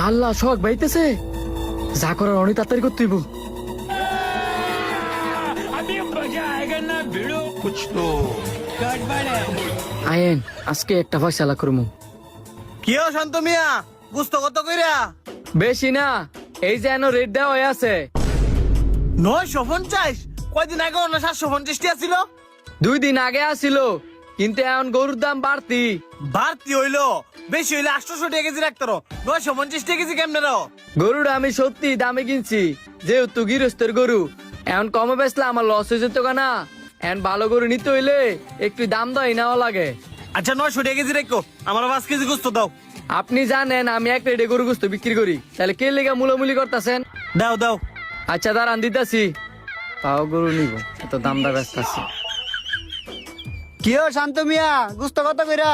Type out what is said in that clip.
আল্লাহ শখ বাইতেছে, যা করার অনেক তাড়াতাড়ি করতে হইব। আয়েন আজকে একটা ফয়সালা করমু। কি শান্ত মিয়া, গুস্ত কত কইরা? বেশি না, এই যে এনো রেট দেওয়া হয়ে আছে। 950? কয়দিন আগে অন্য 750 টিয়া ছিল। 2 দিন আগে আসিল, কিন্তু এখন গরুর দাম বাড়তি। বাড়তি হইলো, বেশি হইলে 800 টাকা কেজি রাখতো। 950 টাকা কেজি কেমনে রাও? গরুটা আমি সত্যি দামে কিনছি, যেহেতু গৃহস্থের গরু। এখন কমে বেচলে আমার লস হয়ে যেত না। এখন ভালো গরু নিতে হইলে একটু দাম দই নেওয়া লাগে। আচ্ছা 900 টাকা কেজি রাখো, আমার 5 কেজি গুস্ত দাও। আপনি জানেন আমি এক রেটে গরু গোস্ত বিক্রি করি, তাহলে কে লেগা মুলামুলি করতেছেন? দাও দাও। আচ্ছা দাঁড়ান দিতাছি। তাও গরু নিব, এত দাম দা ব্যস্ত আছি। কি শান্ত মিয়া, গুস্ত কত কইরা?